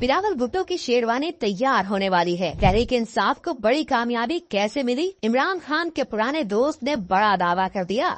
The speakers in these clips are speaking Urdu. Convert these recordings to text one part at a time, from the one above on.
بلاول بھٹو کی شیروانی تیار ہونے والی ہے۔ تحریک انصاف کو بڑی کامیابی کیسے ملی؟ عمران خان کے پرانے دوست نے بڑا دعویٰ کر دیا۔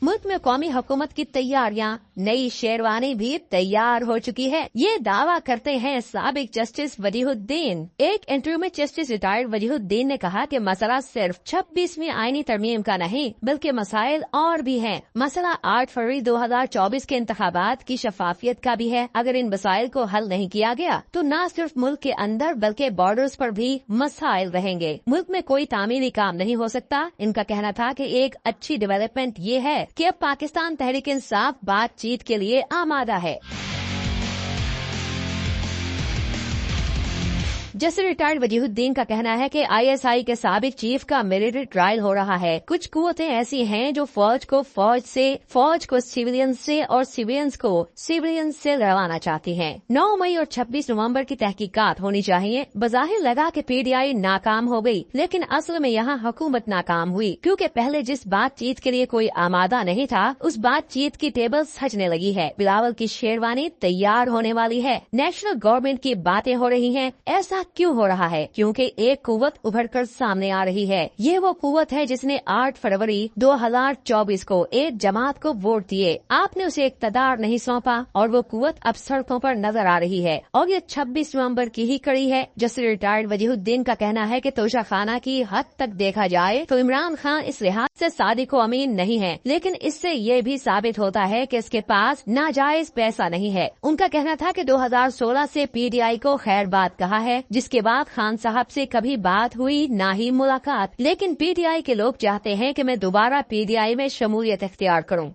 ملک میں قومی حکومت کی تیاریاں، نئی شیروانی بھی تیار ہو چکی ہے، یہ دعویٰ کرتے ہیں سابق جسٹس وجیہ الدین۔ ایک انٹرویو میں جسٹس ریٹائرڈ وجیہ الدین نے کہا کہ مسئلہ صرف 26ویں آئینی ترمیم کا نہیں بلکہ مسائل اور بھی ہیں۔ مسئلہ 8 فروری 2024 کے انتخابات کی شفافیت کا بھی ہے۔ اگر ان مسائل کو حل نہیں کیا گیا تو نہ صرف ملک کے اندر بلکہ بارڈرز پر بھی مسائل رہیں گے۔ ملک میں کوئی تعمیری کام نہیں ہو سکتا۔ ان کا کہنا تھا کہ ایک اچھی ڈیولپمنٹ یہ ہے کہ اب پاکستان تحریک انصاف بات چیت کے لیے آمادہ ہے۔ جسٹس ریٹائرڈ وجیہ الدین کا کہنا ہے کہ ISI کے سابق چیف کا ملٹری ٹرائل ہو رہا ہے۔ کچھ قوتیں ایسی ہیں جو فوج کو سیویلین سے اور سیویلینز کو سیویلین سے لڑوانا چاہتی ہیں۔ 9 مئی اور 26 نومبر کی تحقیقات ہونی چاہیے۔ بظاہر لگا کہ PTI ناکام ہو گئی لیکن اصل میں یہاں حکومت ناکام ہوئی، کیونکہ پہلے جس بات چیت کے لیے کوئی آمادہ نہیں تھا اس بات چیت کی ٹیبل سجنے لگی ہے۔ بلاول کی شیروانی تیار ہونے والی ہے۔ نیشنل گورنمنٹ کی باتیں ہو رہی ہیں۔ ایسا کیوں ہو رہا ہے؟ کیونکہ ایک قوت ابھر کر سامنے آ رہی ہے۔ یہ وہ قوت ہے جس نے 8 فروری 2024 کو ایک جماعت کو ووٹ دیے۔ آپ نے اسے اقتدار نہیں سونپا اور وہ قوت اب سڑکوں پر نظر آ رہی ہے اور یہ 26 نومبر کی ہی کڑی ہے۔ جسٹس ریٹائرڈ وجیہ الدین کا کہنا ہے کہ توشہ خانہ کی حد تک دیکھا جائے تو عمران خان اس لحاظ سے صادق و امین نہیں ہے، لیکن اس سے یہ بھی ثابت ہوتا ہے کہ اس کے پاس ناجائز پیسہ نہیں ہے۔ ان کا کہنا تھا کہ 2016 سے PTI کو خیر بات کہا ہے، جس کے بعد خان صاحب سے کبھی بات ہوئی نہ ہی ملاقات، لیکن PTI کے لوگ چاہتے ہیں کہ میں دوبارہ PTI میں شمولیت اختیار کروں۔